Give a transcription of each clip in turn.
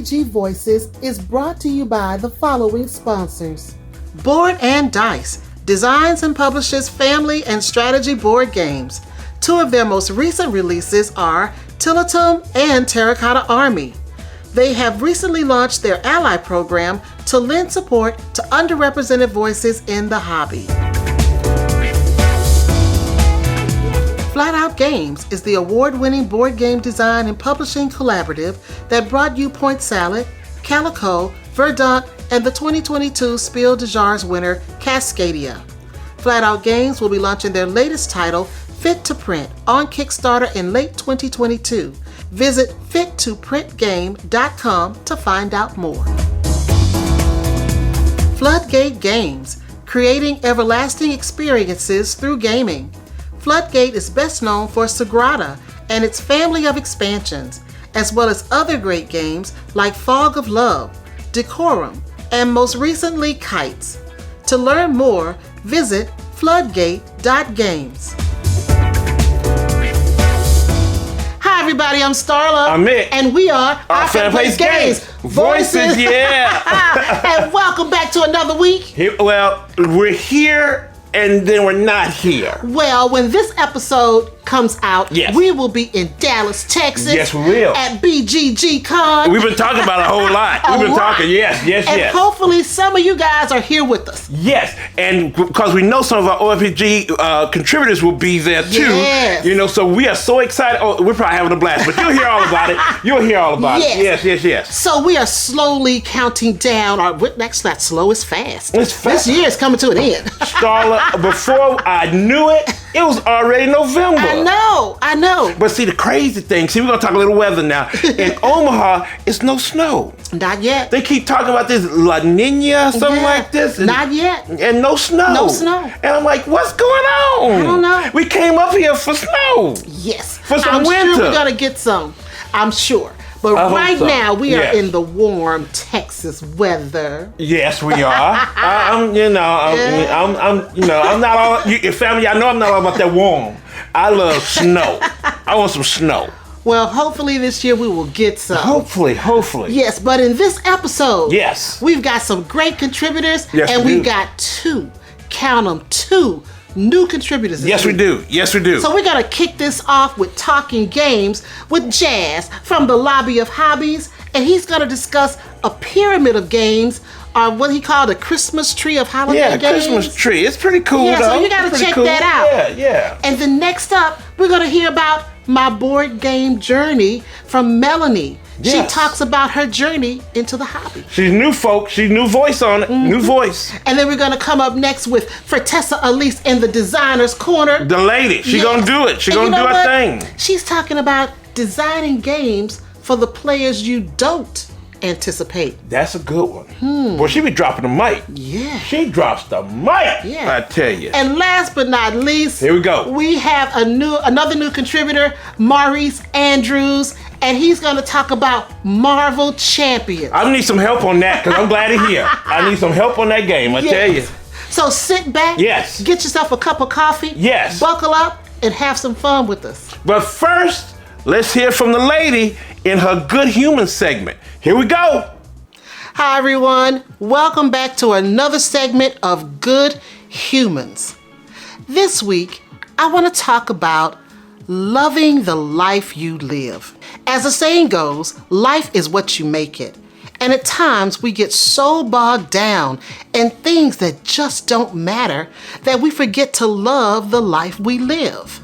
OFPG Voices is brought to you by the following sponsors. Board and Dice designs and publishes family and strategy board games. Two of their most recent releases are Tillatum and Terracotta Army. They have recently launched their ally program to lend support to underrepresented voices in the hobby. Flat Out Games is the award-winning board game design and publishing collaborative that brought you Point Salad, Calico, Verdant, and the 2022 Spiel des Jahres winner, Cascadia. Flat Out Games will be launching their latest title, Fit to Print, on Kickstarter in late 2022. Visit fit2printgame.com to find out more. Floodgate Games, creating everlasting experiences through gaming. Floodgate is best known for Sagrada and its family of expansions, as well as other great games like Fog of Love, Decorum, and most recently Kites. To learn more, visit floodgate.games. Hi everybody, I'm Starla. I'm Mick. And we are Our Fan Plays Games. Voices, yeah. And welcome back to another week. We're here and then we're not here. Well, when this episode comes out, yes, we will be in Dallas, Texas. Yes, we will. At BGG Con. We've been talking about it a whole lot. We've been talking, yes. And hopefully some of you guys are here with us. Yes, and because we know some of our OFPG contributors will be there too. Yes. You know, so we are so excited. Oh, we're probably having a blast, but you'll hear all about it. You'll hear all about it. Yes. So we are slowly counting down. That's not slow, it's fast. It's fast. This year is coming to an end. Starla, before I knew it, it was already November. I know. But see, the crazy thing, we're going to talk a little weather now. In Omaha, it's no snow. Not yet. They keep talking about this La Nina or something like this. Not yet. And no snow. No snow. And I'm like, what's going on? I don't know. We came up here for snow. Yes. For some I'm winter. sure we're going to get some. I'm sure. But right now, we are in the warm Texas weather. Yes, we are. I'm not all, family, I know I'm not all about that warm. I love snow. I want some snow. Well, hopefully this year we will get some. Hopefully. Yes, but in this episode, yes, we've got some great contributors, yes, and we've got two new contributors. Yes, we do. So we're going to kick this off with Talking Games with Jazz from the Lobby of Hobbies, and he's going to discuss a pyramid of games, or what he called a Christmas tree of holiday games. Yeah, Christmas tree. It's pretty cool, though. So you got to check that out. Yeah. And then next up, we're going to hear about my board game journey from Melanie. Yes. She talks about her journey into the hobby. She's new, folks. She's new voice on it. Mm-hmm. New voice. And then we're going to come up next with Fertessa Allyse in the Designer's Corner. The lady. She's going to do it. She's going to do her thing. She's talking about designing games for the players you don't anticipate. That's a good one. Well, she be dropping the mic. Yeah. She drops the mic. Yeah. I tell you. And last but not least, here we go. We have another new contributor, Maurice Andrews, and he's going to talk about Marvel Champions. I need some help on that because I'm glad to hear. I need some help on that game. I tell you. So sit back. Yes. Get yourself a cup of coffee. Yes. Buckle up and have some fun with us. But first, let's hear from the lady in her Good Human segment. Here we go. Hi, everyone. Welcome back to another segment of Good Humans. This week, I want to talk about loving the life you live. As the saying goes, life is what you make it. And at times, we get so bogged down in things that just don't matter that we forget to love the life we live.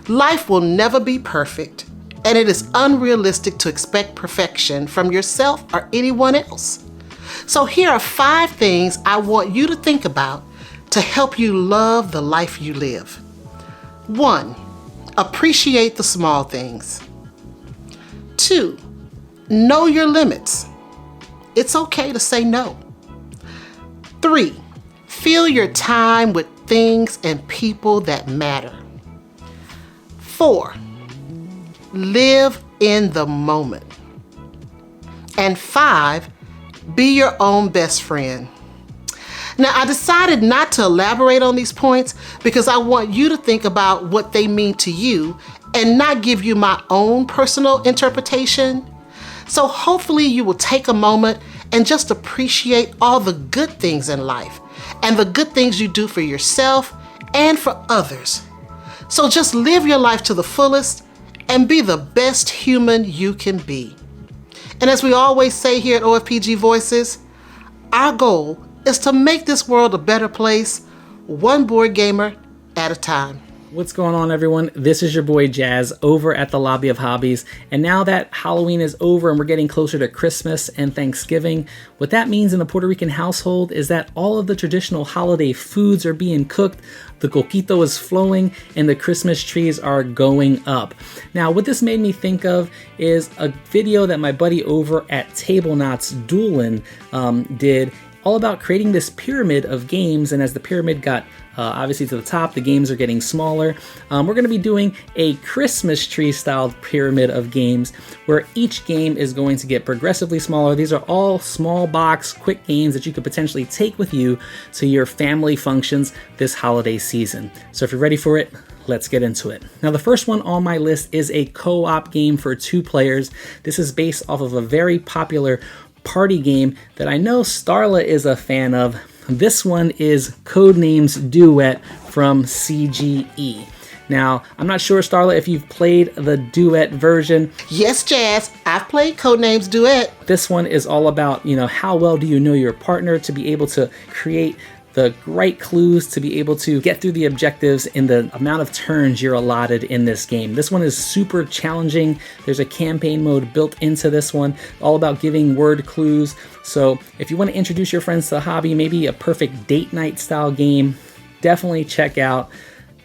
Life will never be perfect, and it is unrealistic to expect perfection from yourself or anyone else. So here are 5 things I want you to think about to help you love the life you live. 1, appreciate the small things. 2, know your limits. It's okay to say no. 3, fill your time with things and people that matter. 4, live in the moment. And 5, be your own best friend. Now, I decided not to elaborate on these points because I want you to think about what they mean to you and not give you my own personal interpretation. So hopefully you will take a moment and just appreciate all the good things in life and the good things you do for yourself and for others. So just live your life to the fullest and be the best human you can be. And as we always say here at OFPG Voices, our goal is to make this world a better place, one board gamer at a time. What's going on, everyone? This is your boy Jazz over at the Lobby of Hobbies. And now that Halloween is over and we're getting closer to Christmas and Thanksgiving, what that means in a Puerto Rican household is that all of the traditional holiday foods are being cooked, the coquito is flowing, and the Christmas trees are going up. Now, what this made me think of is a video that my buddy over at Table Knots, Doolin, did, all about creating this pyramid of games. And as the pyramid got obviously to the top, the games are getting smaller. We're going to be doing a Christmas tree style pyramid of games where each game is going to get progressively smaller. These are all small box, quick games that you could potentially take with you to your family functions this holiday season. So if you're ready for it, let's get into it. Now, the first one on my list is a co-op game for 2 players. This is based off of a very popular party game that I know Starla is a fan of. This one is Codenames Duet from CGE. Now, I'm not sure, Starla, if you've played the Duet version. Yes, Jazz, I've played Codenames Duet. This one is all about, how well do you know your partner to be able to create the right clues to be able to get through the objectives in the amount of turns you're allotted in this game. This one is super challenging. There's a campaign mode built into this one, all about giving word clues. So if you want to introduce your friends to the hobby, maybe a perfect date night style game, definitely check out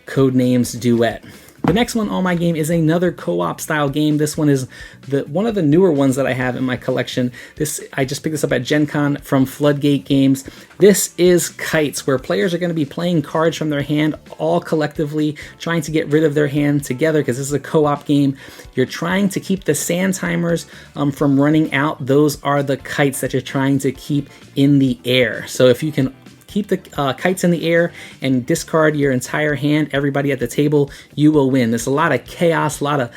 Codenames Duet. The next one on my game is another co-op style game. This one is one of the newer ones that I have in my collection. I just picked this up at Gen Con from Floodgate Games. This is Kites, where players are going to be playing cards from their hand all collectively, trying to get rid of their hand together because this is a co-op game. You're trying to keep the sand timers from running out. Those are the kites that you're trying to keep in the air. So if you can keep the kites in the air and discard your entire hand, everybody at the table, you will win. There's a lot of chaos, a lot of,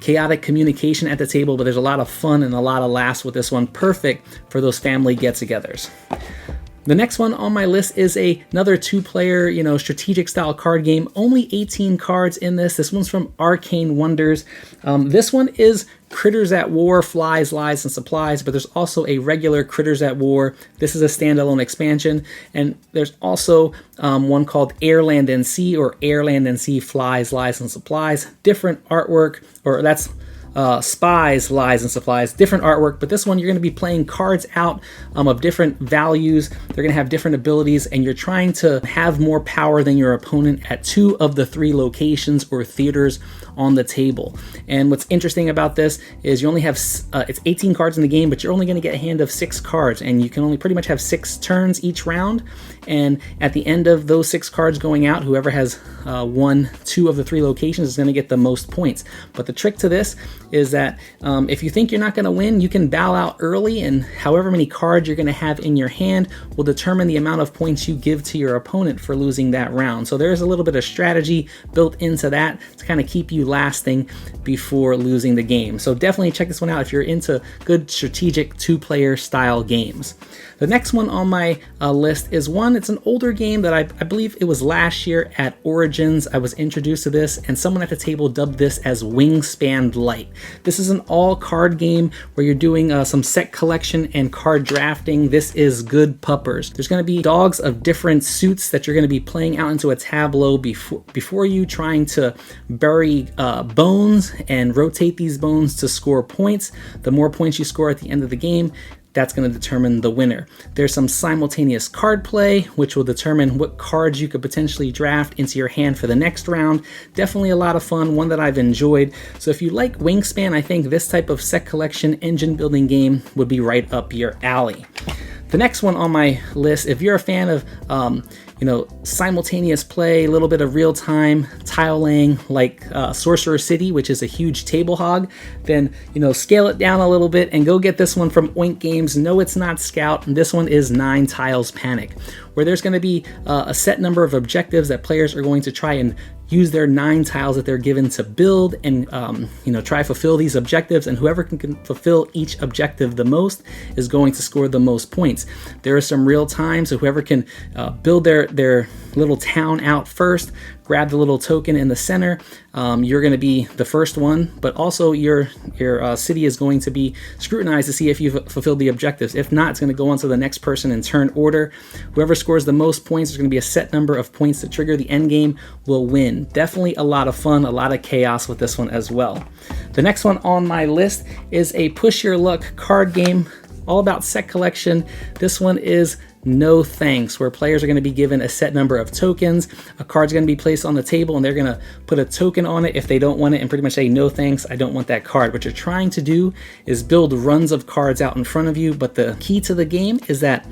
chaotic communication at the table, but there's a lot of fun and a lot of laughs with this one. Perfect for those family get-togethers. The next one on my list is another 2-player, strategic style card game. Only 18 cards in this. This one's from Arcane Wonders. This one is Critters at War, Flies, Lies, and Supplies, but there's also a regular Critters at War. This is a standalone expansion, and there's also one called Air, Land, and Sea, or Air, Land, and Sea, Flies, Lies, and Supplies. Different artwork, or that's Spies, Lies, and Supplies, different artwork, but this one you're going to be playing cards out of different values. They're going to have different abilities, and you're trying to have more power than your opponent at 2 of the 3 locations or theaters on the table. And what's interesting about this is you only have, it's 18 cards in the game, but you're only going to get a hand of 6 cards, and you can only pretty much have 6 turns each round. And at the end of those 6 cards going out, whoever has 2 of the 3 locations is going to get the most points. But the trick to this is that if you think you're not going to win, you can bow out early, and however many cards you're going to have in your hand will determine the amount of points you give to your opponent for losing that round. So there's a little bit of strategy built into that to kind of keep you lasting before losing the game. So definitely check this one out if you're into good strategic 2-player style games. The next one on my list is it's an older game that I believe it was last year at Origins. I was introduced to this, and someone at the table dubbed this as Wingspan Light. This is an all card game where you're doing some set collection and card drafting. This is Good Puppers. There's going to be dogs of different suits that you're going to be playing out into a tableau before you, trying to bury bones and rotate these bones to score points. The more points you score at the end of the game, that's going to determine the winner. There's some simultaneous card play, which will determine what cards you could potentially draft into your hand for the next round. Definitely a lot of fun, one that I've enjoyed. So if you like Wingspan, I think this type of set collection engine building game would be right up your alley. The next one on my list, if you're a fan of simultaneous play, a little bit of real-time tile laying like Sorcerer City, which is a huge table hog, then scale it down a little bit and go get this one from Oink Games. No, it's not Scout, and this one is 9 Tiles Panic, where there's going to be a set number of objectives that players are going to try and use their 9 tiles that they're given to build and try to fulfill these objectives, and whoever can fulfill each objective the most is going to score the most points. There are some real times, so whoever can build their little town out first, grab the little token in the center, you're going to be the first one, but also your city is going to be scrutinized to see if you've fulfilled the objectives. If not, it's going to go on to the next person in turn order. Whoever scores the most points, there's going to be a set number of points to trigger the end game, will win. Definitely a lot of fun, a lot of chaos with this one as well. The next one on my list is a push your luck card game, all about set collection. This one is No Thanks, where players are going to be given a set number of tokens. A card's going to be placed on the table and they're going to put a token on it if they don't want it and pretty much say, no thanks, I don't want that card. What you're trying to do is build runs of cards out in front of you, but the key to the game is that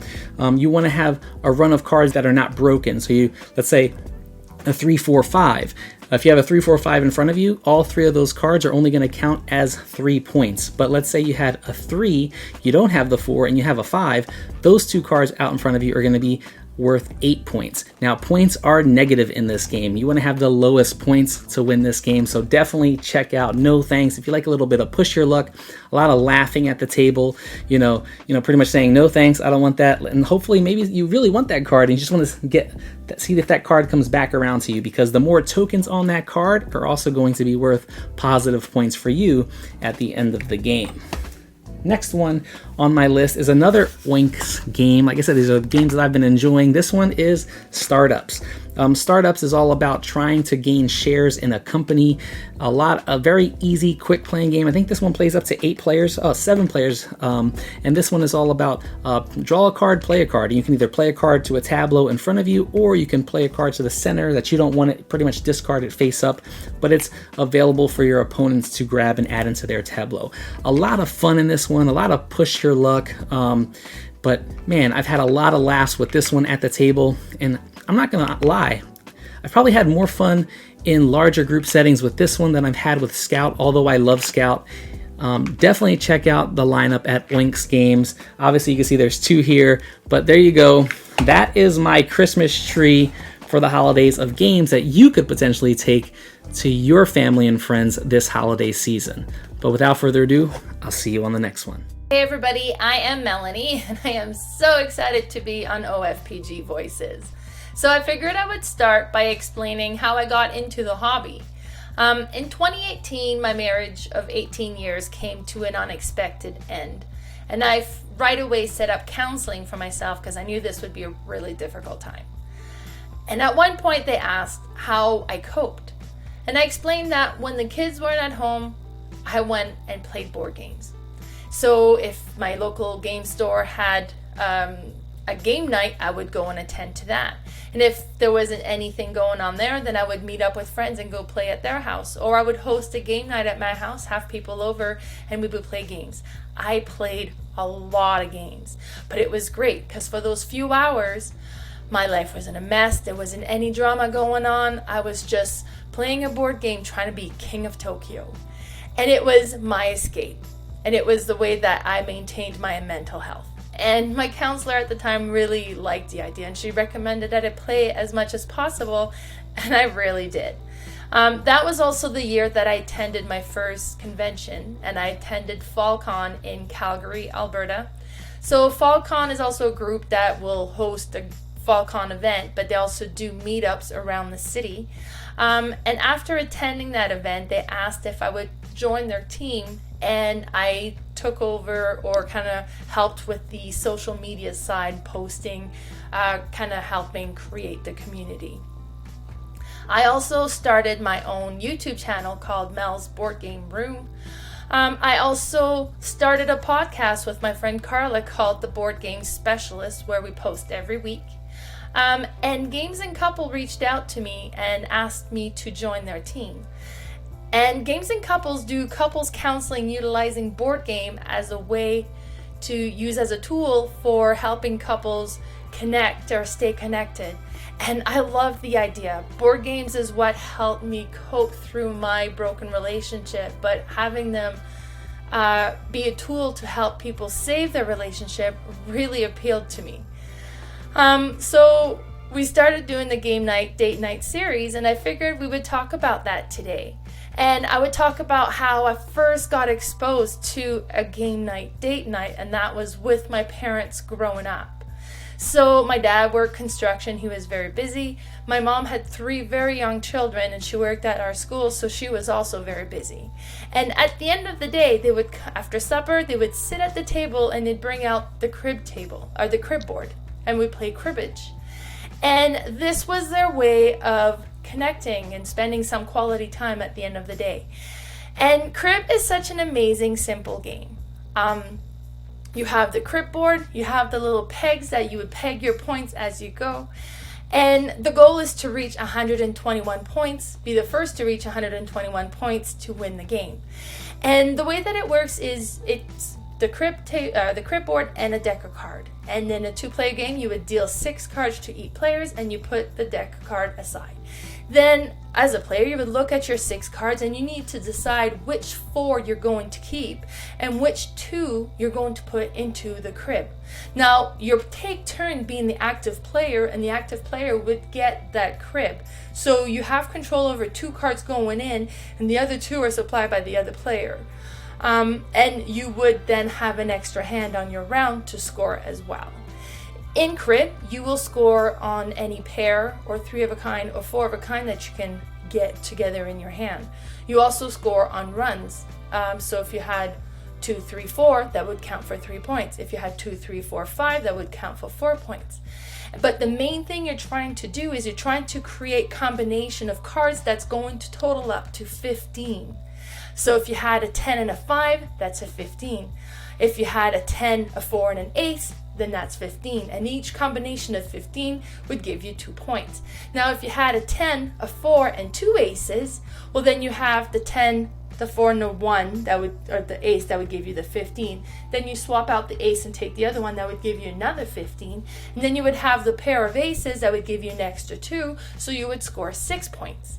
you want to have a run of cards that are not broken. So let's say a 3, 4, 5. If you have a 3, 4, 5 in front of you, all 3 of those cards are only going to count as 3 points. But let's say you had a 3, you don't have the 4, and you have a 5. Those 2 cards out in front of you are going to be worth 8 points. Now, points are negative in this game. You want to have the lowest points to win this game, so definitely check out No Thanks. If you like a little bit of push your luck, a lot of laughing at the table, pretty much saying no thanks, I don't want that, and hopefully maybe you really want that card and you just want to see if that card comes back around to you, because the more tokens on that card are also going to be worth positive points for you at the end of the game. Next one on my list is another Oinks game. Like I said, these are games that I've been enjoying. This one is Startups. Startups is all about trying to gain shares in a company. A very easy, quick playing game. I think this one plays up to 7 players. And this one is all about draw a card, play a card. And you can either play a card to a tableau in front of you, or you can play a card to the center that you don't want it, pretty much discard it face up, but it's available for your opponents to grab and add into their tableau. A lot of fun in this one, a lot of push your luck. But man, I've had a lot of laughs with this one at the table, and I'm not gonna lie, I've probably had more fun in larger group settings with this one than I've had with Scout, although I love Scout. Definitely check out the lineup at Oinks Games. Obviously you can see there's 2 here, but there you go. That is my Christmas tree for the holidays of games that you could potentially take to your family and friends this holiday season. But without further ado, I'll see you on the next one. Hey everybody, I am Melanie, and I am so excited to be on OFPG Voices. So I figured I would start by explaining how I got into the hobby. In 2018, my marriage of 18 years came to an unexpected end, and I right away set up counseling for myself because I knew this would be a really difficult time. And at one point they asked how I coped, and I explained that when the kids weren't at home, I went and played board games. So if my local game store had a game night, I would go and attend to that. And if there wasn't anything going on there, then I would meet up with friends and go play at their house. Or I would host a game night at my house, have people over, and we would play games. I played a lot of games, but it was great because for those few hours, my life was in a mess. There wasn't any drama going on. I was just playing a board game, trying to be king of Tokyo. And it was my escape. And it was the way that I maintained my mental health. And my counselor at the time really liked the idea, and she recommended that I play as much as possible, and I really did. That was also the year that I attended my first convention, and I attended FallCon in Calgary, Alberta. So FallCon is also a group that will host a FallCon event, but they also do meetups around the city. And after attending that event, they asked if I would join their team, and I took over or kind of helped with the social media side, posting, kind of helping create the community. I also started my own YouTube channel called Mel's Board Game Room. I also started a podcast with my friend Carla called The Board Game Specialist, where we post every week. And Games and Couple reached out to me and asked me to join their team. And Games and Couples do couples counseling utilizing board game as a way to use as a tool for helping couples connect or stay connected. And I love the idea. Board games is what helped me cope through my broken relationship, but having them be a tool to help people save their relationship really appealed to me. So we started doing the game night, date night series, and I figured we would talk about that today. And I would talk about how I first got exposed to a game night, date night, and that was with my parents growing up. So my dad worked construction, he was very busy. My mom had 3 very young children and she worked at our school, so she was also very busy. And at the end of the day, they would, after supper, they would sit at the table and they'd bring out the crib table, or the crib board, and we'd play cribbage. And this was their way of connecting and spending some quality time at the end of the day. And crib is such an amazing, simple game. You have the crib board, you have the little pegs that you would peg your points as you go. And the goal is to reach 121 points, be the first to reach 121 points to win the game. And the way that it works is it's the crib board and a deck of card. And in a 2-player game, you would deal 6 cards to each players and you put the deck card aside. Then, as a player, you would look at your 6 cards and you need to decide which 4 you're going to keep and which 2 you're going to put into the crib. Now, you take turn being the active player, and the active player would get that crib. So you have control over 2 cards going in, and the other 2 are supplied by the other player. And you would then have an extra hand on your round to score as well. In crib, you will score on any pair or 3 of a kind or 4 of a kind that you can get together in your hand. You also score on runs. So if you had 2, 3, 4, that would count for 3 points. If you had 2, 3, 4, 5, that would count for 4 points. But the main thing you're trying to do is you're trying to create combination of cards that's going to total up to 15. So if you had a 10 and a 5, that's a 15. If you had a 10, a 4, and an ace, then that's 15. And each combination of 15 would give you 2 points. Now, if you had a 10, a 4, and 2 aces, well, then you have the 10, the 4, and the 1, or the ace, that would give you the 15. Then you swap out the ace and take the other one, that would give you another 15. And then you would have the pair of aces, that would give you an extra 2, so you would score 6 points.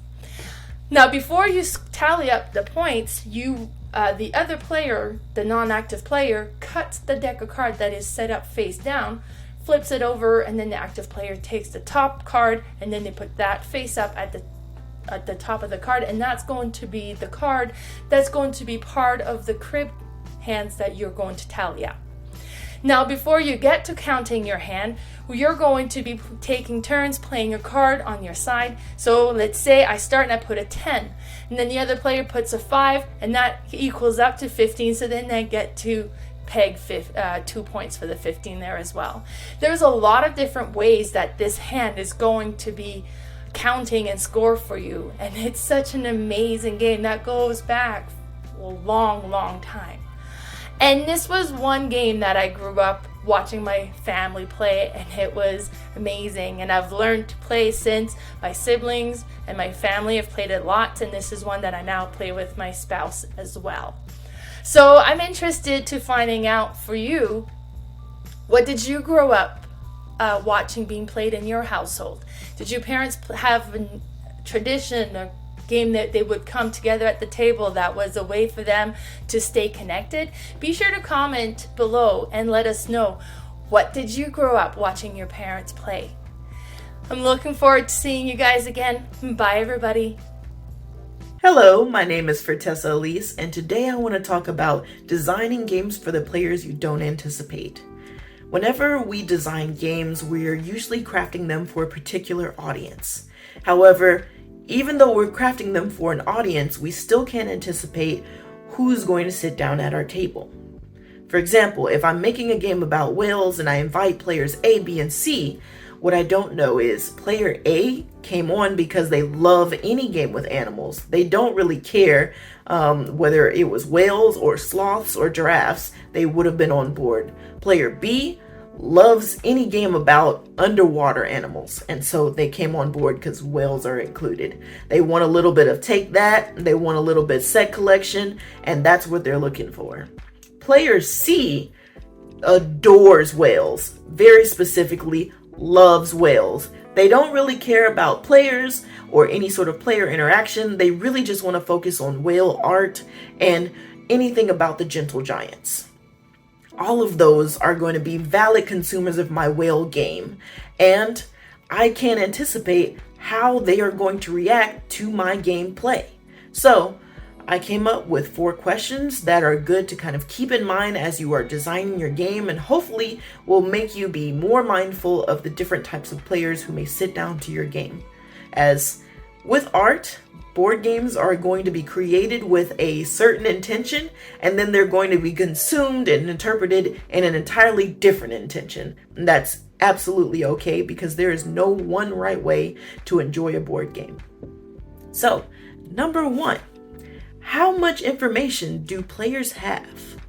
Now, before you tally up the points, the other player, the non-active player, cuts the deck of cards that is set up face down, flips it over, and then the active player takes the top card, and then they put that face up at the top of the card, and that's going to be the card that's going to be part of the crib hands that you're going to tally up. Now, before you get to counting your hand, you're going to be taking turns playing a card on your side. So let's say I start and I put a 10, and then the other player puts a 5, and that equals up to 15, so then they get to peg 2 points for the 15 there as well. There's a lot of different ways that this hand is going to be counting and score for you, and it's such an amazing game that goes back a long, long time. And this was one game that I grew up watching my family play, and it was amazing. And I've learned to play since. My siblings and my family have played it lots, and this is one that I now play with my spouse as well. So I'm interested to finding out for you, what did you grow up watching being played in your household? Did your parents have a tradition, a game that they would come together at the table that was a way for them to stay connected? Be sure to comment below and let us know, what did you grow up watching your parents play? I'm looking forward to seeing you guys again. Bye, everybody. Hello, my name is Fertessa Allyse, and today I want to talk about designing games for the players you don't anticipate. Whenever we design games, we're usually crafting them for a particular audience. However, even though we're crafting them for an audience, we still can't anticipate who's going to sit down at our table. For example, if I'm making a game about whales and I invite players A, B, and C, what I don't know is player A came on because they love any game with animals. They don't really care whether it was whales or sloths or giraffes, they would have been on board. Player B loves any game about underwater animals, and so they came on board because whales are included. They want a little bit of take that, they want a little bit set collection, and that's what they're looking for. Player C adores whales, very specifically loves whales. They don't really care about players or any sort of player interaction. They really just want to focus on whale art and anything about the gentle giants. All of those are going to be valid consumers of my whale game, and I can't anticipate how they are going to react to my gameplay. So I came up with 4 questions that are good to kind of keep in mind as you are designing your game, and hopefully will make you be more mindful of the different types of players who may sit down to your game. As with art, board games are going to be created with a certain intention, and then they're going to be consumed and interpreted in an entirely different intention. And that's absolutely okay, because there is no one right way to enjoy a board game. So, number 1. How much information do players have?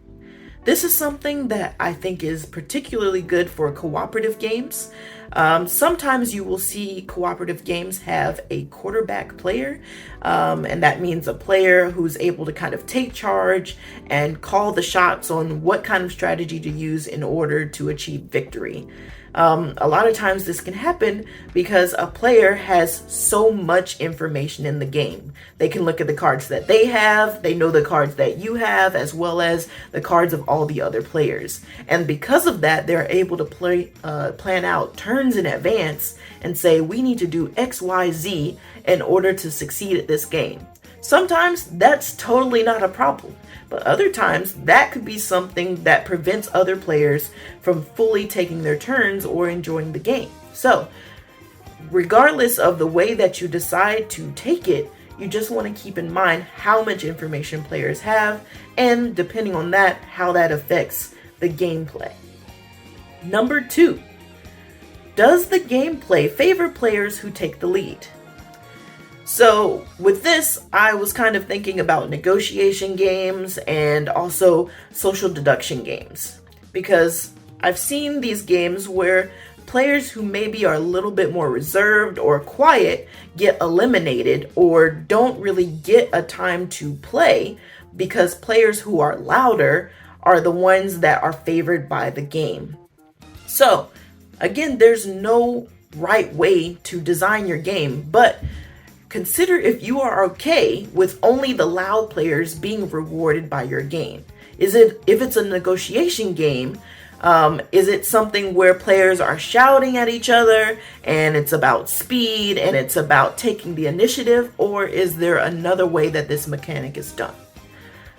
This is something that I think is particularly good for cooperative games. Sometimes you will see cooperative games have a quarterback player, and that means a player who's able to kind of take charge and call the shots on what kind of strategy to use in order to achieve victory. A lot of times this can happen because a player has so much information in the game. They can look at the cards that they have, they know the cards that you have, as well as the cards of all the other players. And because of that, they're able to plan out turns in advance and say, we need to do X, Y, Z in order to succeed at this game. Sometimes that's totally not a problem, but other times that could be something that prevents other players from fully taking their turns or enjoying the game. So, regardless of the way that you decide to take it, you just want to keep in mind how much information players have, and depending on that, how that affects the gameplay. Number 2, does the gameplay favor players who take the lead? So with this, I was kind of thinking about negotiation games and also social deduction games, because I've seen these games where players who maybe are a little bit more reserved or quiet get eliminated or don't really get a time to play because players who are louder are the ones that are favored by the game. So again, there's no right way to design your game, but consider if you are okay with only the loud players being rewarded by your game. If it's a negotiation game, is it something where players are shouting at each other and it's about speed and it's about taking the initiative, or is there another way that this mechanic is done?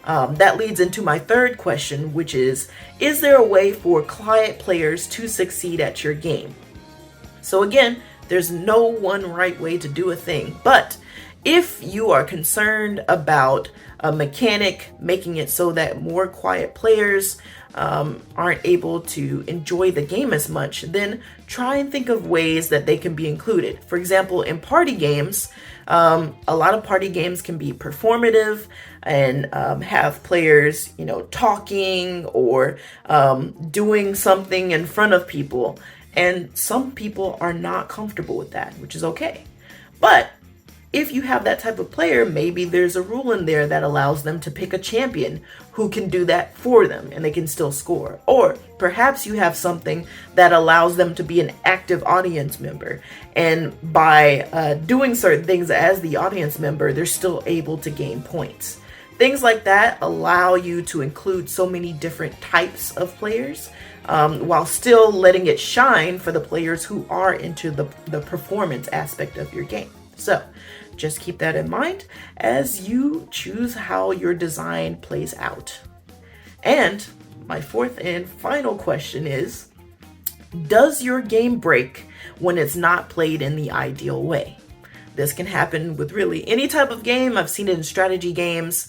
That leads into my 3rd question, which is there a way for quiet players to succeed at your game? So again, there's no one right way to do a thing, but if you are concerned about a mechanic making it so that more quiet players aren't able to enjoy the game as much, then try and think of ways that they can be included. For example, in party games, a lot of party games can be performative and have players, talking or doing something in front of people. And some people are not comfortable with that, which is okay. But if you have that type of player, maybe there's a rule in there that allows them to pick a champion who can do that for them and they can still score. Or perhaps you have something that allows them to be an active audience member. And by doing certain things as the audience member, they're still able to gain points. Things like that allow you to include so many different types of players, while still letting it shine for the players who are into the performance aspect of your game. So just keep that in mind as you choose how your design plays out. And my 4th and final question is, does your game break when it's not played in the ideal way? This can happen with really any type of game. I've seen it in strategy games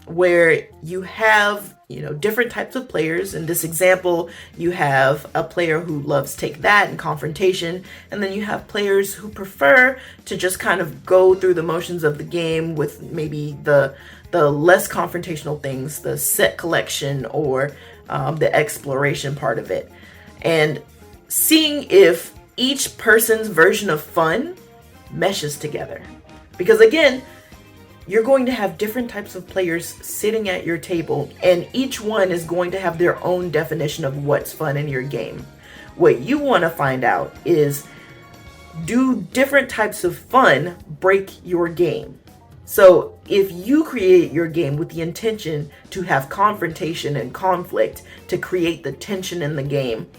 where you have different types of players. In this example, you have a player who loves take that and confrontation, and then you have players who prefer to just kind of go through the motions of the game with maybe the less confrontational things, the set collection or the exploration part of it. And seeing if each person's version of fun meshes together. Because again, you're going to have different types of players sitting at your table, and each one is going to have their own definition of what's fun in your game. What you want to find out is, do different types of fun break your game? So if you create your game with the intention to have confrontation and conflict to create the tension in the game,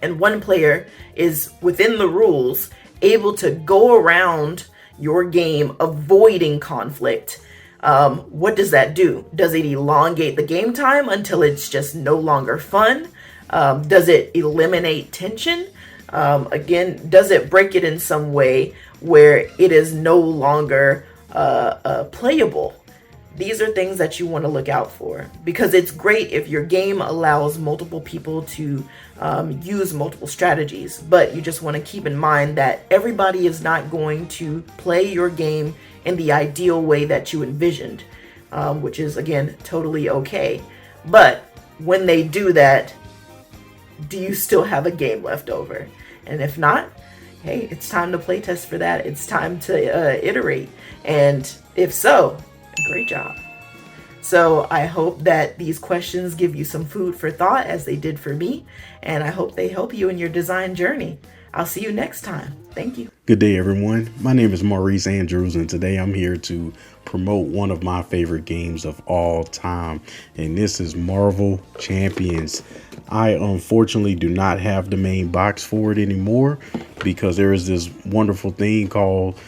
and one player is within the rules able to go around your game avoiding conflict, what does that do? Does it elongate the game time until it's just no longer fun? Does it eliminate tension? Again, does it break it in some way where it is no longer playable? These are things that you want to look out for, because it's great if your game allows multiple people to use multiple strategies, but you just want to keep in mind that everybody is not going to play your game in the ideal way that you envisioned, which is, again, totally okay. But when they do that, do you still have a game left over? And if not, hey, it's time to play test for that. It's time to iterate. And if so, great job. So I hope that these questions give you some food for thought, as they did for me, and I hope they help you in your design journey. I'll see you next time. Thank you. Good day, everyone. My name is Maurice Andrews, and today I'm here to promote one of my favorite games of all time, and this is Marvel Champions. I unfortunately do not have the main box for it anymore, because there is this wonderful thing called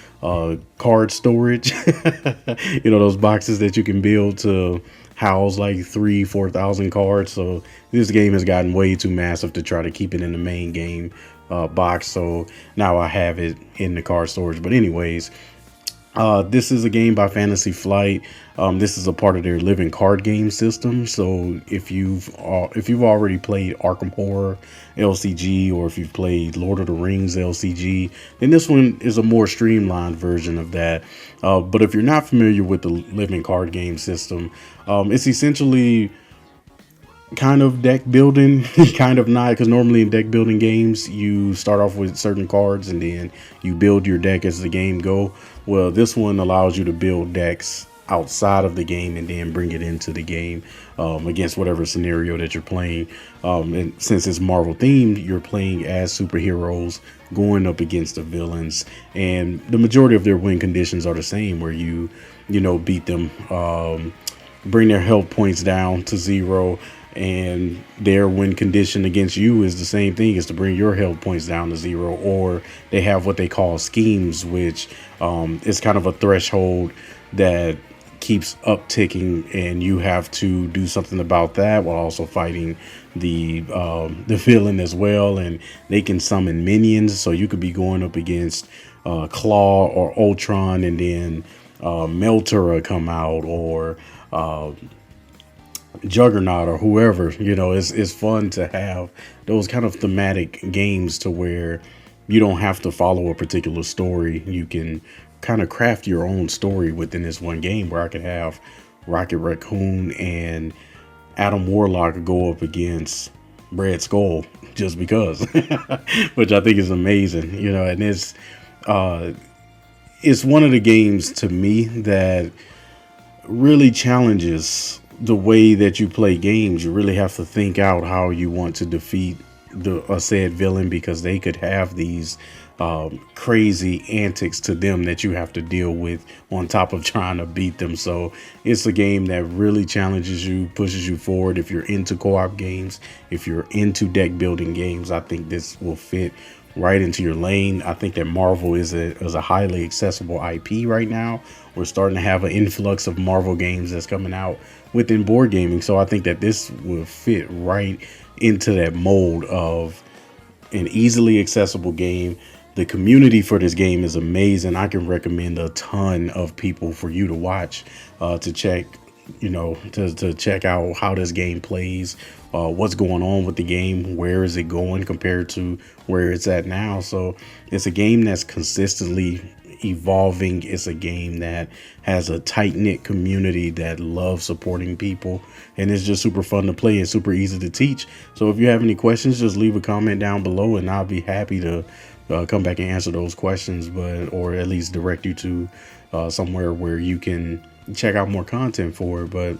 card storage. You know, those boxes that you can build to house like 3,000-4,000 cards. So this game has gotten way too massive to try to keep it in the main game box. So now I have it in the card storage. But anyways, this is a game by Fantasy Flight. This is a part of their living card game system. So if you've already played Arkham Horror LCG, or if you've played Lord of the Rings LCG, then this one is a more streamlined version of that. But if you're not familiar with the living card game system, it's essentially kind of deck building, kind of not, because normally in deck building games you start off with certain cards and then you build your deck as the game go. Well, this one allows you to build decks outside of the game and then bring it into the game against whatever scenario that you're playing. And since it's Marvel themed, you're playing as superheroes going up against the villains, and the majority of their win conditions are the same, where you beat them, bring their health points down to 0, and their win condition against you is the same thing, is to bring your health points down to 0. Or they have what they call schemes, which is kind of a threshold that keeps upticking, and you have to do something about that while also fighting the villain as well. And they can summon minions, so you could be going up against Claw or Ultron, and then Melter come out, or Juggernaut, or whoever. It's fun to have those kind of thematic games to where you don't have to follow a particular story. You can kind of craft your own story within this one game, where I could have Rocket Raccoon and Adam Warlock go up against Red Skull just because, which I think is amazing. And it's one of the games to me that really challenges the way that you play games. You really have to think out how you want to defeat a said villain, because they could have these crazy antics to them that you have to deal with on top of trying to beat them. So it's a game that really challenges you, pushes you forward. If you're into co-op games, if you're into deck building games, I think this will fit right into your lane. I think that Marvel is a highly accessible IP right now. We're starting to have an influx of Marvel games that's coming out within board gaming. So I think that this will fit right into that mold of an easily accessible game. The community for this game is amazing. I can recommend a ton of people for you to watch, to check, to check out how this game plays, what's going on with the game, where is it going compared to where it's at now. So it's a game that's consistently evolving. It's a game that has a tight-knit community that loves supporting people, and it's just super fun to play and super easy to teach. So if you have any questions, just leave a comment down below, and I'll be happy to come back and answer those questions, or at least direct you to somewhere where you can check out more content for it. But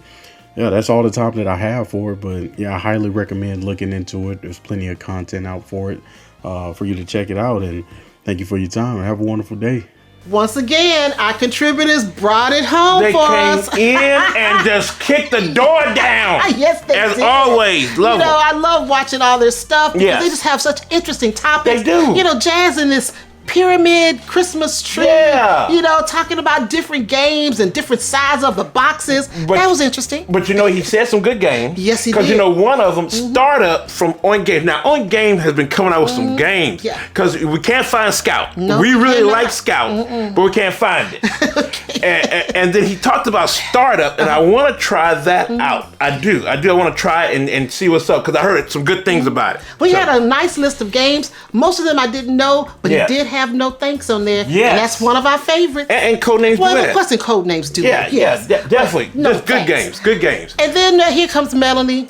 yeah, that's all the time that I have for it. But yeah, I highly recommend looking into it. There's plenty of content out for it, for you to check it out. And thank you for your time. Have a wonderful day. Once again, our contributors brought it home They for came us. in and just kicked the door down. Yes, they As did. always, love them. I love watching all their stuff because Yes. they just have such interesting topics. They do. Jazz in this pyramid Christmas tree. Yeah. Talking about different games and different sides of the boxes. That was interesting. But he said some good games. Yes, he Because did. one of them, Startup from On Game. Now, On Game has been coming out with some games. Yeah. Because we can't find Scout. No, we we really cannot. like Scout, but we can't find it. and then he talked about Startup, and I want to try that out. I do. I want to try it and see what's up, because I heard some good things about it. We So- had a nice list of games. Most of them I didn't know, but Yes. he did have No Thanks on there. Yes. And that's one of our favorites. And Codenames well, Duet. of course, and Codenames do. Yeah, yes. definitely. No Just good thanks. games. Good games. And then here comes Melanie.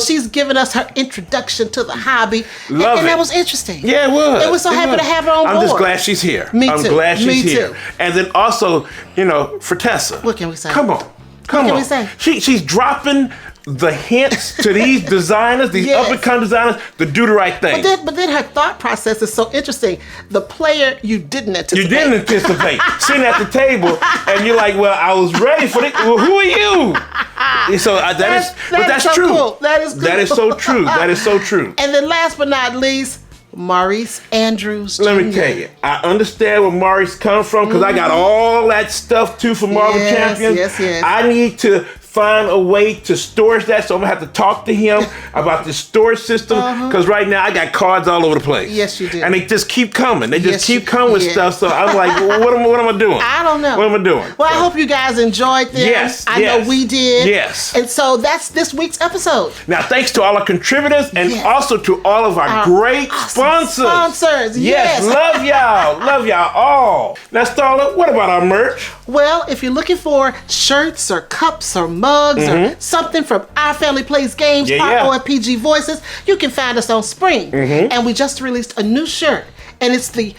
She's giving us her introduction to the hobby. Love and it. that was interesting. Yeah, it was. It was so happy to have her on I'm board. just glad she's here. Me I'm too. glad she's Me here. too. And then also, Fertessa. What can we say? Come on. Come can on. we say? She's dropping the hints to these designers, these Yes. up-and-coming designers, to do the right thing. But then her thought process is so interesting. The player you didn't anticipate. You didn't anticipate sitting at the table, and you're like, "Well, I was ready for it. Well, who are you?" So that's so true. cool. That is cool. That is so true. That is so true. And then last but not least, Maurice Andrews Jr. Let me tell you, I understand where Maurice comes from, because I got all that stuff too for Marvel Yes, Champions. yes. I need to find a way to store that, so I'm gonna have to talk to him about the storage system, because right now I got cards all over the place. Yes, you do. And they just keep coming. They just Yes, keep you- coming with yeah. stuff. So I'm like, well, what am I doing? I don't know. What am I doing? Well, I hope you guys enjoyed them. Yes, I know yes, we did. yes. And so that's this week's episode. Now, thanks to all our contributors, and Yes. also to all of our great awesome sponsors. sponsors, yes. Love y'all. Love y'all all. Now, Starla, what about our merch? Well, if you're looking for shirts or cups or mugs or something from Our Family Plays Games, Yeah, our yeah. OFPG Voices, you can find us on Spring. And we just released a new shirt. And it's the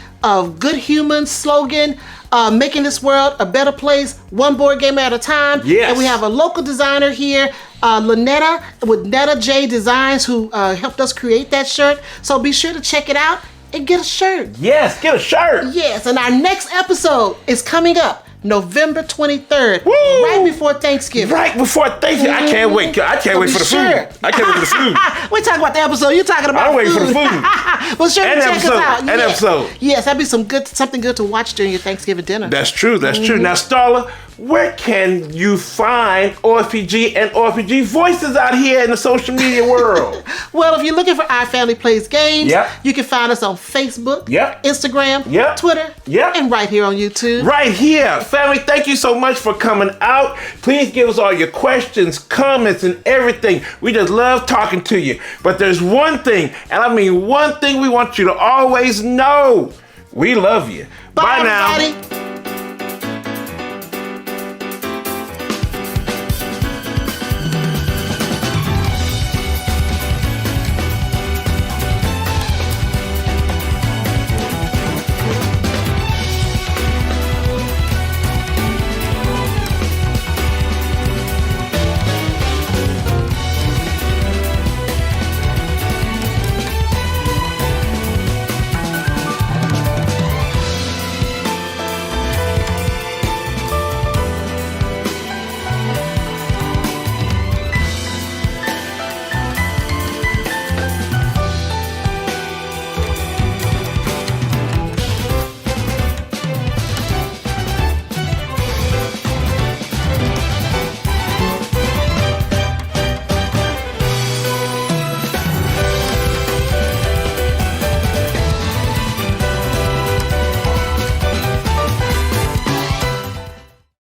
Good Humans slogan, making this world a better place, one board game at a time. Yes. And we have a local designer here, Lynetta, with Netta J Designs, who helped us create that shirt. So be sure to check it out and get a shirt. Yes, get a shirt. Yes, and our next episode is coming up November 23rd, Woo! right before Thanksgiving. Right before Thanksgiving. I can't wait. I can't wait for the Sure. food. I can't wait for the food. We're talking about the episode. You're talking about I'm waiting for the food. food. Well, sure, And check episode. us out. And Yes. episode. Yes, that'd be something good to watch during your Thanksgiving dinner. That's true. That's true. Now, Starla, where can you find OFPG and OFPG Voices out here in the social media world? Well, if you're looking for Our Family Plays Games, Yep. you can find us on Facebook, Yep. Instagram, Yep. Twitter, Yep. and right here on YouTube. Right here. Family, thank you so much for coming out. Please give us all your questions, comments, and everything. We just love talking to you. But there's one thing, and I mean one thing we want you to always know. We love you. Bye now. everybody.